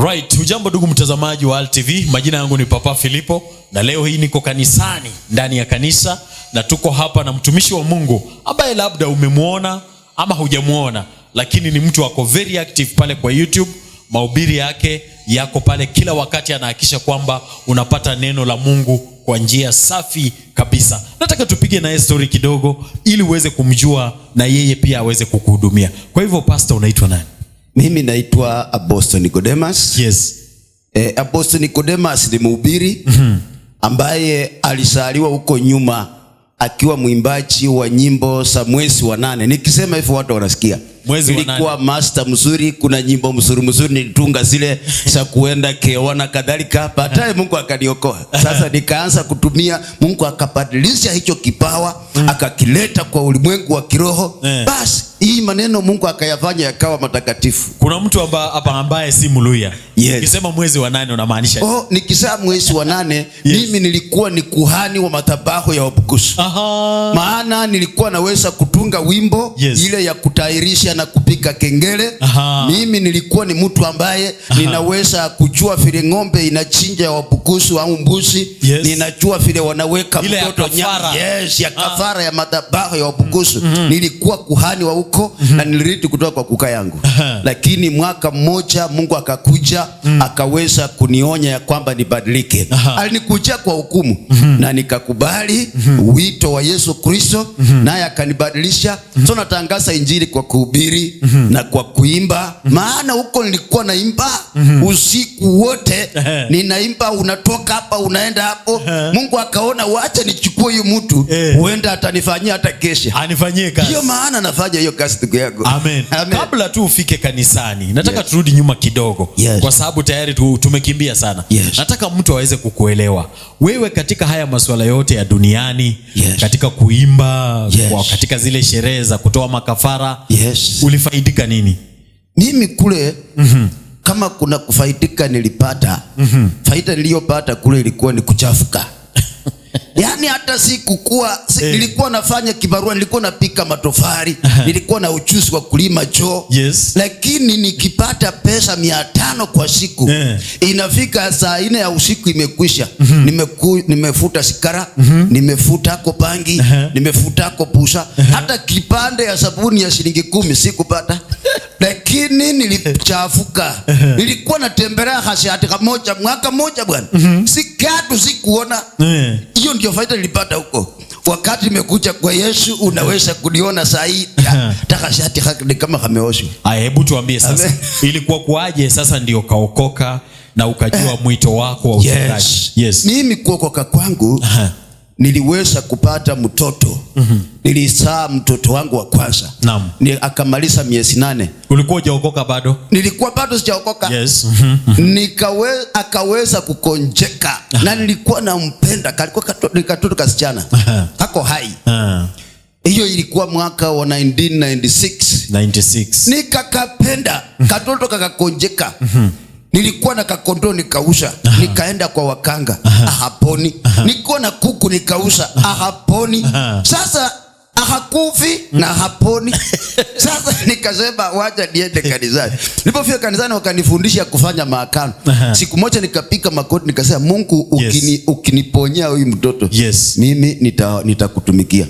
Right, hujambo ndugu mtazamaji wa ALTV. Majina yangu ni Papa Filipo na leo hii niko kanisani, ndani ya kanisa, na tuko hapa na mtumishi wa Mungu ambaye labda umemuona ama hujamuona, lakini ni mtu wako very active pale kwa YouTube. Mahubiri yake yako pale kila wakati, anahakisha kwamba unapata neno la Mungu kwa njia safi kabisa. Nataka tupige naye story kidogo ili uweze kumjua na yeye pia aweze kukuhudumia. Kwa hivyo pastor, unaitwa nani? Mimi naitwa Apostle Nicodemus. Yes. Apostle Nicodemus ni mhubiri ambaye alisaliwa huko nyuma akiwa mwimbaji wa nyimbo za mwezi wa 8. Nikisema hivyo watu wanasikia. Nilikuwa master mzuri, kuna nyimbo mzuri nilitunga zile za kuenda keona kadhalika. Baadaye Mungu akaniokoa. Sasa nikaanza kutumia, Mungu akabadilisha hicho kipawa, akakileta kwa ulimwengu wa kiroho. Basi hii maneno Mungu akayafanya yakawa matakatifu. Kuna mtu ambaye si Mluya. Yes. Nikisema mwezi wa 8 unamaanisha? Nikisema mwezi wa 8, yes. Mimi nilikuwa ni kuhani wa madhabahu ya Wabukusu. Maana nilikuwa naweza kutunga wimbo, yes, ile ya kutairisha na kupika kengele. Mimi nilikuwa ni mtu ambaye ninaweza kujua vile ng'ombe inachinja ya Wabukusu au mbuzi. Yes. Ninajua vile wanaweka mtoto nyama. Yes, ya kafara ya madhabahu ya Wabukusu. Nilikuwa kuhani wa huko na nilirudi kutoka kwa kuka yangu. Lakini mwaka mmoja Mungu akakuja akaweza kunionya ya kwamba nibadilike. Alinikuja kwa hukumu na nikakubali wito wa Yesu Kristo, naye akanibadilisha. So natangaza injili kwa kuhubiri na kwa kuimba. Maana huko nilikuwa naimba usiku wote. Ninaimba, unatoka hapa unaenda hapo. Mungu akaona wacha nichukue huyu mtu, huenda atanifanyia hata kesha. Anifanyie kazi. Hiyo maana nafanya hiyo kazi ndugu yangu. Amen. Kabla tu ufike kanisani, nataka turudi nyuma kidogo. Kwa sababu tayari tumekimbia sana. Nataka mtu aweze kukuelewa. Wewe katika haya masuala yote ya duniani, katika kuimba, katika zile sherehe za kutoa makafara, ulifaidika nini? Mimi kule kama kuna kufaidika nilipata, faida niliyopata kule ilikuwa ni kuchafuka. Yani hata sikukua, nilikuwa nafanya kibarua, nilikuwa napika matofari, nilikuwa na ujuzi wa kulima choo. Lakini nikipata pesa 500 kwa siku, inafika saa 4 ya usiku imekwisha. Nimefuta sikara, nimefuta kopangi, nimefuta kopusa, hata kipande ya sabuni ya shilingi 10 sikupata. Lakini nilichafuka. Nilikuwa natembelea hasiati kamoja mwaka moja bwana. Sikatu sikuona. Hiyo ndio faida nilipata huko. Wakati nimekuja kwa Yesu, unaweza kuniona saa hii takashati kama kameoshwa. Hebu tuambie sasa, ilikuwa kuaje sasa ndio kaokoka na ukajua mwito wako wa uchungaji? Mimi kuokoka kwangu, niliweza kupata mtoto. Nilizaa mtoto wangu wa kwanza. Akamaliza miezi 8. Ulikuwa hujaokoka bado? Nilikuwa bado sijaokoka. Akaweza kukonjeka. Na nilikuwa nampenda. Kalikuwa katoto kasichana. Kako hai. Hiyo ilikuwa mwaka wa 1996. Nikakapenda. Katoto kakakonjeka. Nilikuwa na kakondo nikausha, nikaenda kwa wakanga, haponi. Nilikuwa na kuku nikausha, haponi. Sasa hakufi na haponi. Sasa nikasema wacha niende kanisani. Nilipofika kanisani wakanifundisha kufanya maakano. Siku moja nikapika makoti, nikasema Mungu ukiniponyea huyu mtoto, mimi nitakutumikia.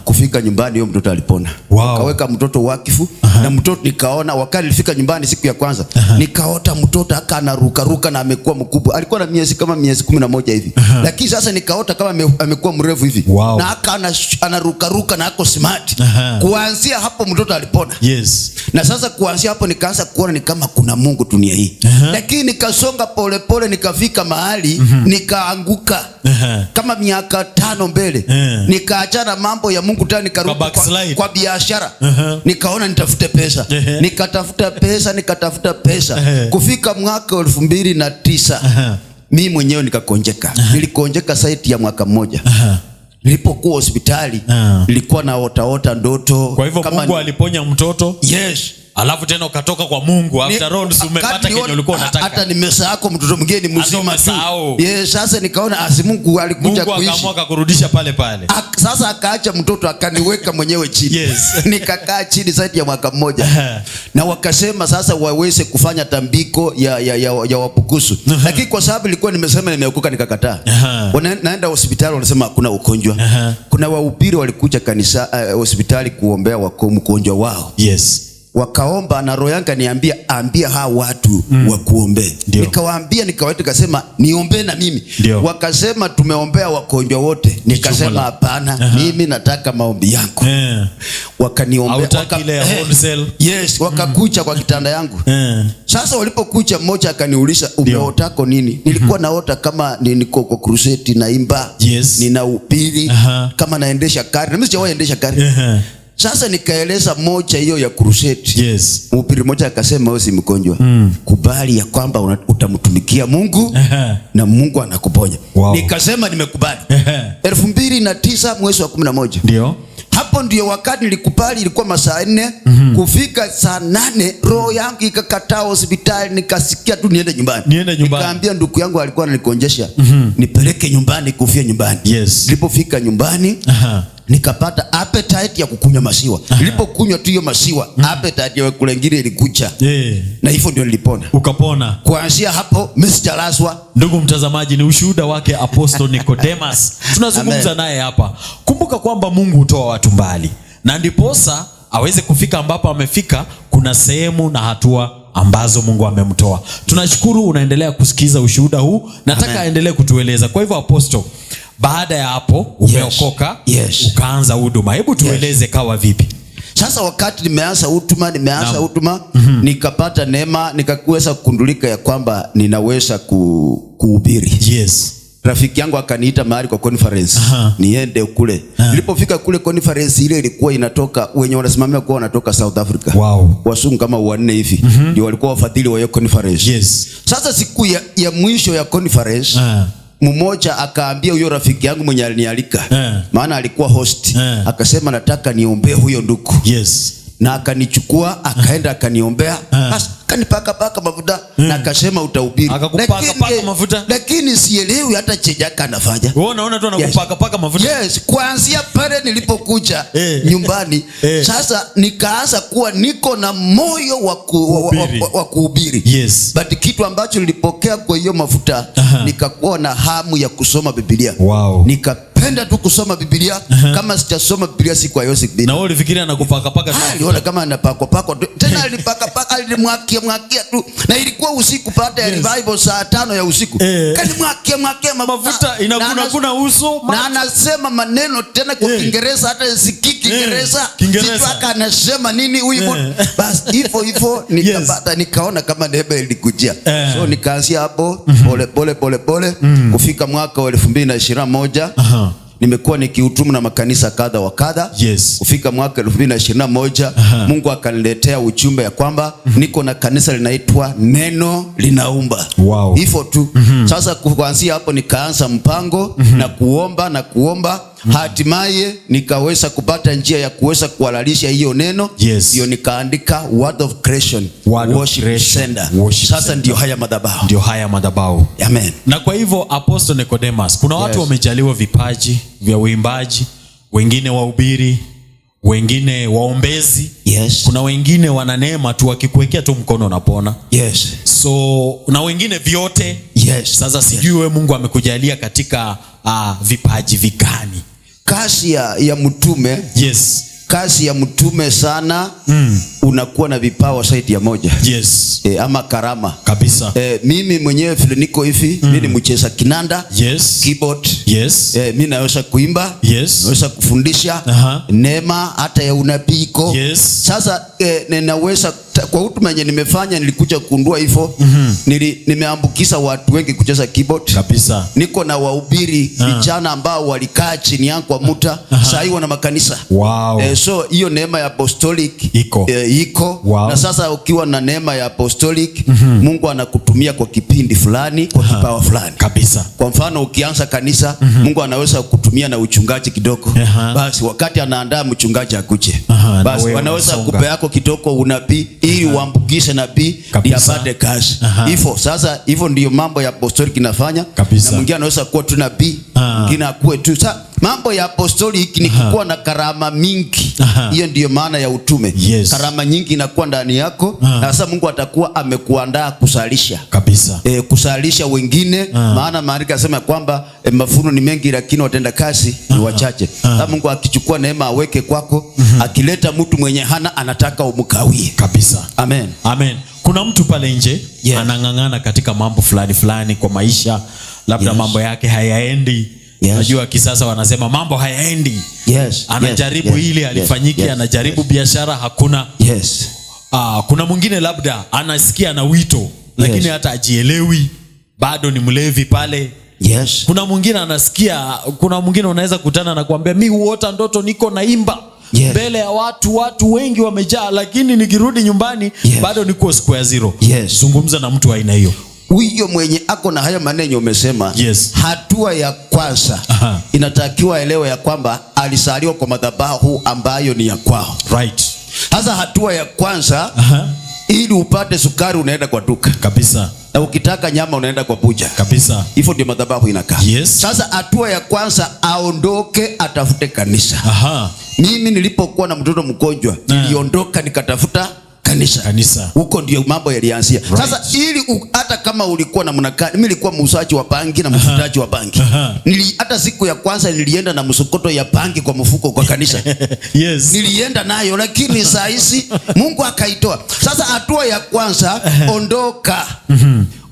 Kufika nyumbani huyo mtoto alipona. Kaweka mtoto wakifu. Na mtoto nikaona wakati nilifika nyumbani siku ya kwanza, nikaota mtoto anaruka na amekuwa mkubwa. Alikuwa na miezi kama miezi 11 hivi. Lakini sasa nikaota kama amekuwa mrefu hivi. Na anaruka na ako smart. Kuanzia hapo mtoto alipona. Na sasa kuanzia hapo nikaanza kuona ni kama kuna Mungu dunia hii. Lakini nikasonga pole nikafika mahali nikaanguka. Kama miaka 5 mbele. Nikaachana mambo ya Mungu tena, nikarudi kwa biashara. Nikaona nitafute pesa. Nikatafuta pesa. Kufika mwaka 2009 mimi mwenyewe nikakonjeka. Nilikonjeka site ya mwaka mmoja. Nilipokuwa hospitali nilikuwa na ota ndoto. Kwa hivyo Mungu aliponya mtoto? Alafu tena ukatoka kwa Mungu after all umepata kenye ulikuwa unataka. Hata nimesahau mtoto mgeni mzima tu. Sasa nikaona Mungu alikuja kuishi. Mungu akaamua kurudisha pale pale. Sasa akaacha mtoto akaniweka mwenyewe chini. Yes. Nikakaa chini zaidi ya mwaka mmoja. Na wakasema sasa waweze kufanya tambiko ya Wabukusu. Lakini kwa sababu nilikuwa nimesema nimeokoka nikakataa. Naenda hospitali wanasema hakuna ugonjwa. Kuna wahubiri walikuja kanisa hospitali kuombea mgonjwa wao. Yes. Wakaomba na roho yangu ambia hao watu wakuombe. Nikawaambia nikawaita nikasema niombe na mimi. Wakasema tumeombea wagonjwa wote. Nikasema hapana, mimi nataka maombi yangu. Wakaniombea yes, wakakuja kwa kitanda yangu. Sasa walipokuja mmoja akaniuliza umeotako nini? Nilikuwa naota kama niko kwa crusade naimba, ninahubiri, kama naendesha gari. Mimi sijawahi endesha gari. Sasa nikaeleza moja hiyo ya crusade. Yes. Mhubiri mmoja akasema wewe si mgonjwa. Kubali ya kwamba utamtumikia Mungu na Mungu anakuponya. Wow. Nikasema nimekubali. 2009 mwezi wa 11. Ndio. Hapo ndio wakati nilikubali, ilikuwa masaa 4. Kufika saa 8 roho yangu ikakataa hospitali, nikasikia tu niende nyumbani. Nikaambia ndugu yangu alikuwa ananikonjesha, nipeleke nyumbani kufia nyumbani. Yes. Nilipofika nyumbani nikapata appetite ya kukunywa maziwa. Nilipokunywa tu hiyo maziwa, appetite ya kula ngine ilikuja. Na hivyo ndio nilipona. Ukapona. Kuanzia hapo Mr. Laswa. Ndugu mtazamaji, ni ushuhuda wake Apostle Nicodemus. Tunazungumza naye hapa. Kumbuka kwamba Mungu hutoa watu mbali. Na ndiposa aweze kufika ambapo amefika, kuna sehemu na hatua ambazo Mungu amemtoa. Tunashukuru unaendelea kusikiza ushuhuda huu. Nataka aendelee kutueleza. Kwa hivyo Apostle, baada ya hapo umeokoka, ukaanza huduma. Hebu tueleze kawa vipi? Sasa wakati nimeanza huduma, nikapata neema, nikakuweza kugundulika ya kwamba ninaweza kuhubiri. Yes. Rafiki yangu akaniita mahali kwa conference. Niende kule. Nilipofika kule conference ile ilikuwa inatoka wenye wanasimamia kwa wanatoka South Africa. Wow. Wasungu kama 4 hivi. Ndio walikuwa wafadhili wa hiyo conference. Yes. Sasa siku ya mwisho ya conference, mmoja akaambia huyo rafiki yangu mwenye alinialika, maana alikuwa host, akasema nataka niombee huyo ndugu. Yes. Na akanichukua akaenda akaniombea, akanipaka mafuta na akasema utahubiri. Akakupaka mafuta. Lakini sielewi hata chejaka anafanya. Wewe unaona tu anakupaka mafuta. Yes, kuanzia pale nilipokuja nyumbani, sasa nikaanza kuwa niko na moyo wa kuhubiri. Yes. But kitu ambacho nilipokea kwa hiyo mafuta, nikakuwa na hamu ya kusoma Biblia. Wow. Nikapenda tu kusoma Biblia. Kama sijasoma Biblia siku hiyo siku. Na wewe ulifikiria anakupaka tu. Aliona kama anapaka tena alipaka alimwakia tu. Na ilikuwa usiku baada ya revival saa 5 ya usiku. Kanimwakia mafuta inakuna uso. Na anasema maneno tena kwa Kiingereza, hata sikiki Kiingereza. Sitaka anasema nini huyu. Basi hivyo nikapata, nikaona kama neema ilikujia. So nikaanzia hapo pole kufika mwaka wa 2021. Nimekuwa nikihutumu na makanisa kadha wa kadha. Yes. Kufika mwaka 2021, Mungu akaniletea ujumbe ya kwamba niko na kanisa linaitwa Neno Linaumba. Wow. Hivyo tu. Sasa kuanzia hapo nikaanza mpango na kuomba. Hatimaye nikaweza kupata njia ya kuweza kuhalalisha hiyo neno. Yes. Hiyo nikaandika Word of Creation Worship Center. Sasa ndio haya madhabahu. Amen. Na kwa hivyo Apostle Nicodemus, kuna watu wamejaliwa vipaji vya uimbaji, wengine wahubiri, wengine waombezi. Yes. Kuna wengine wana neema tu wakikuwekea tu mkono unapona. Yes. So na wengine vyote. Yes. Sasa sijui wewe Mungu amekujalia katika vipaji vigani? Kazi ya mtume. Yes. Kazi ya mtume sana. Unakuwa na vipawa zaidi ya moja. Yes. Ama karama. Kabisa. Mimi mwenyewe vile niko hivi, mimi ni mcheza kinanda. Yes. Keyboard. Yes. Mimi naweza kuimba. Yes. Naweza kufundisha. Neema hata ya unabii iko. Yes. Sasa ninaweza kwa huduma yenye nimefanya nilikuja kugundua hivyo. Nimeambukiza watu wengi kucheza keyboard. Kabisa. Niko na wahubiri vijana ambao walikaa chini yangu kwa muda, sasa hivi wana makanisa. Wow. So hiyo neema ya apostolic iko. Wow. Na sasa ukiwa na neema ya apostolic, Mungu anakutumia kwa kipindi fulani, kwa kipawa fulani. Kabisa. Kwa mfano ukianza kanisa, Mungu anaweza kukutumia na uchungaji kidogo. Basi wakati anaandaa mchungaji akuje. Basi wanaweza kupe yako kidogo unabii. ili uambukishe nabii ili apate kazi. Hivyo sasa, hivyo ndio mambo ya apostolic inafanya. Na mwingine anaweza kuwa tu nabii, mwingine akuwe tu. Sasa mambo ya apostolic ni kuwa na karama mingi. Hiyo ndio maana ya utume. Karama nyingi inakuwa ndani yako. Na sasa Mungu atakuwa amekuandaa kusalisha kabisa. Kusalisha wengine. Maana maandiko yanasema kwamba mafuno ni mengi lakini watenda kazi ni wachache. Sasa Mungu akichukua neema aweke kwako, akileta mtu mwenye hana anataka umkawie kabisa. Amen. Amen. Kuna mtu pale nje anang'ang'ana katika mambo fulani kwa maisha, labda mambo yake hayaendi. Najua kisasa wanasema mambo hayaendi. Anajaribu ili alifanyike, anajaribu biashara hakuna. Kuna mwingine labda anasikia na wito lakini hata ajielewi, bado ni mlevi pale. Kuna mwingine anasikia, kuna mwingine unaweza kutana na kuambia mimi huota ndoto niko naimba mbele ya watu wengi wamejaa, lakini nikirudi nyumbani bado niko square zero. Zungumza na mtu wa aina hiyo. Huyo mwenye ako na haya maneno umesema, hatua ya kwanza inatakiwa elewe ya kwamba alisaliwa kwa madhabahu ambayo ni ya kwao. Sasa hatua ya kwanza, ili upate sukari unaenda kwa duka kabisa, na ukitaka nyama unaenda kwa buja kabisa. Hivyo ndio madhabahu inakaa. Sasa hatua ya kwanza, aondoke atafute kanisa. Mimi nilipokuwa na mtoto mgonjwa niliondoka nikatafuta kanisa. Huko ndio mambo yalianzia. Sasa ili hata kama ulikuwa na mnakani, mimi nilikuwa muuzaji wa bangi na mfutaji wa bangi. Hata siku ya kwanza nilienda na msokoto ya bangi kwa mfuko kwa kanisa. Nilienda nayo, lakini saa hizi Mungu akaitoa. Sasa hatua ya kwanza,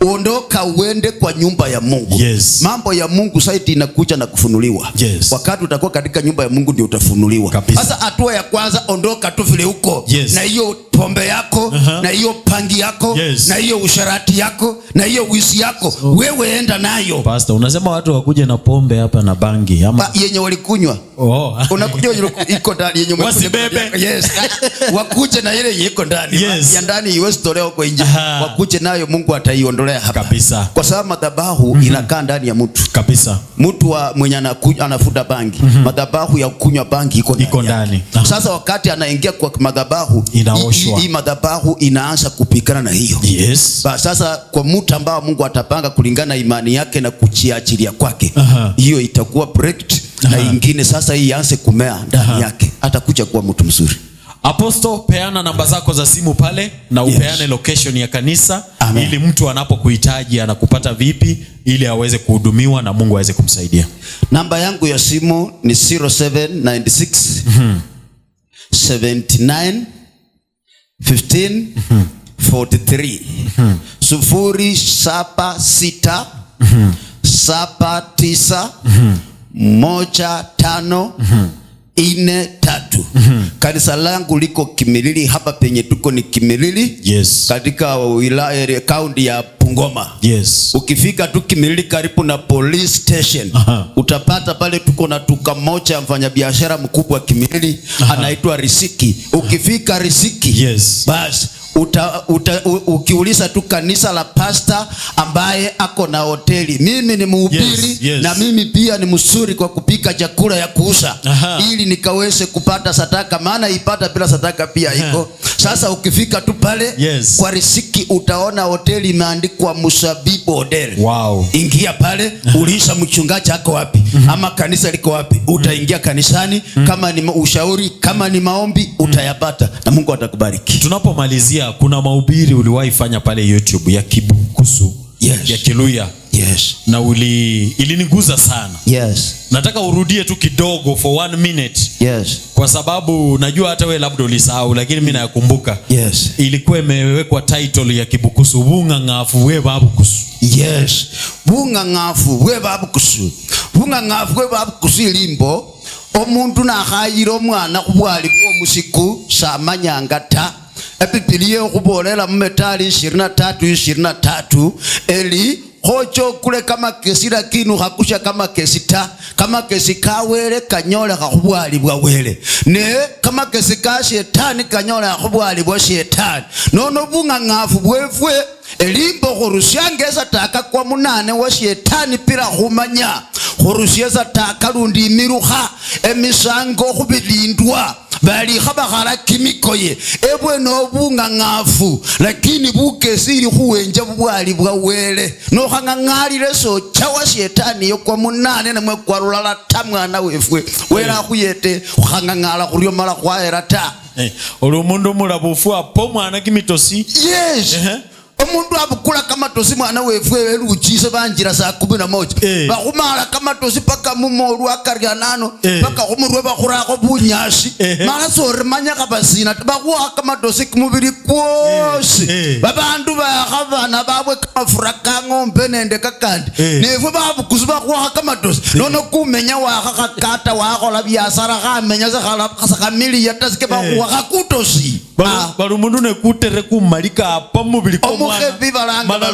ondoka uende kwa nyumba ya Mungu. Mambo ya Mungu sasa inakuja na kufunuliwa. Wakati utakuwa katika nyumba ya Mungu ndio utafunuliwa. Sasa hatua ya kwanza, ondoka tu vile huko. Na hiyo pombe yako, na hiyo pangi yako, na hiyo usharati yako, na hiyo wizi yako, wewe enda nayo. Pastor, unasema watu wakuje na pombe hapa na bangi ama yenye walikunywa? Unakuja iko ndani yenye wasibebe. Wakuje na ile yenye iko ndani. Ya ndani iwezi tolewa huko nje. Wakuje nayo, Mungu ataiondolea hapa kabisa. Kwa sababu madhabahu inakaa ndani ya mtu kabisa. Mtu mwenye anafuta bangi, madhabahu ya kunywa bangi iko ndani. Sasa wakati anaingia kwa madhabahu, hii madhabahu inaanza kupikana na hiyo. Sasa kwa mtu ambao Mungu atapanga kulingana na imani yake na kujiachilia kwake, hiyo itakuwa breaked na ingine sasa hii ianze kumea ndani yake, atakuja kuwa mtu mzuri. Apostle, peana namba zako za simu pale na upeane location ya kanisa. Ili mtu anapokuhitaji anakupata vipi ili aweze kuhudumiwa na Mungu aweze kumsaidia. Namba yangu ya simu ni 0796 79 15 43 076 79 15 43. Kanisa langu liko Kimilili, hapa penye tuko ni Kimilili. Katika wilaya kaunti ya Bungoma. Ukifika tu Kimilili karibu na police station, utapata pale tuko na duka moja mfanyabiashara mkubwa Kimilili, anaitwa Risiki. Ukifika Risiki, basi ukiuliza tu kanisa la pastor ambaye ako na hoteli. Mimi ni mhubiri na mimi pia ni mzuri kwa kupika chakula ya kuuza ili nikaweze kupata sadaka, maana ipata bila sadaka pia iko. Sasa ukifika tu pale kwa Risiki utaona hoteli imeandikwa Musabibu Hotel. Ingia pale, uliza mchungaji ako wapi ama kanisa liko wapi. Utaingia kanisani, kama ni ushauri, kama ni maombi utayapata na Mungu atakubariki. Tunapomalizia, kuna mahubiri uliwahi fanya pale YouTube ya Kibukusu ya Kiluya. Na iliniguza sana. Nataka urudie tu kidogo for 1 minute. Kwa sababu najua hata wewe labda ulisahau, lakini mimi nakumbuka. Ilikuwa imewekwa title ya Kibukusu, bunga ngafu we babukusu. Bunga ngafu we babukusu. Bunga ngafu we babukusu ilimbo omuntu nahayiro mwana kubwali bwo musiku samanyangata. Biblia kubolela mmetali 23 eli hocho kule kama kesira kinu hakusha kama kesita, kama kesika wele kanyola kakubwali bwa wele, ne kama kesika shetani kanyola kakubwali bwa shetani. Nono bunga ngafu bwefwe elimbo khurusyangeza taka kwa munane wa shetani pira khumanya, khurusyeza taka lundi miruha emisango khubidindwa bali khabakhala kimikoye ebwe nobunga ngafu lakini bukesili khuwenja bubwali bwawele nokhang'ang'alile socha wa shetani yokwa munane namwe kwa lulala ta mwana wefwe wela khuyete khang'ang'ala khuryo mala khwaera ta olo mundu mulabufu apo mwana kimitosi yes omundu abukula kamatosi mwana wefwe weluchise banjira saa 11 bakhumala kamatosi paka mumolu akarya nano paka khumurwe bakhurako bunyasi mala sori manyaka basina bakhuwa kamatosi kumubili kwosi babandu bakhabana babwe kamafura kang'ombe nende kakandi nefwe babukusi bakhuwa kamatosi nono kumenya wakhakakata wakhola byasara khamenya sakhamiliya tasike bakhuwa kakutosi balu mundu nekutere kumalika apa mubili ko omukhebi balanga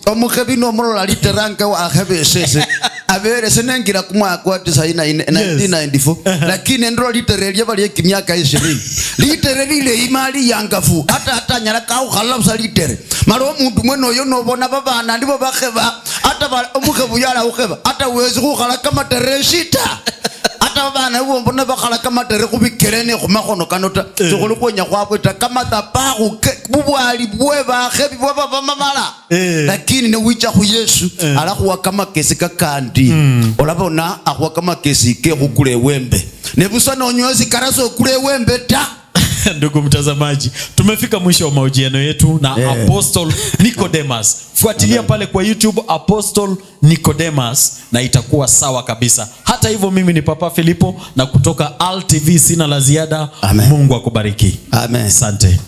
omukhebi nomulola literange wakhebesese aberese nengira kumwaka wa 1994 lakini ndro litere lye bali ekimyaka 20 litere lile imali yangafu hata nyala ka ukhalabsa litere malo omundu mwene oyo nobona babana ndibo bakheba hata omukhebu yala ukheba hata wezi khukhala kamatere shita hata bana ubona bakhala kamatere kubikelene khumakhono kanota sokholo kwonya khwabweta kamatapa bubwali bwe bakhebi bwa bamamala lakini ne wicha khu Yesu ala khuwa kamakesi kakandi olabona akhwa kamakesi ke khukule wembe ne busa nonyozi karaso kule wembe ta. Ndugu mtazamaji, tumefika mwisho wa mahojiano yetu na Apostle Nicodemus. Fuatilia pale kwa YouTube Apostle Nicodemus na itakuwa sawa kabisa. Hata hivyo mimi ni Papa Filipo na kutoka ALTV sina la ziada. Mungu akubariki. Amen. Asante.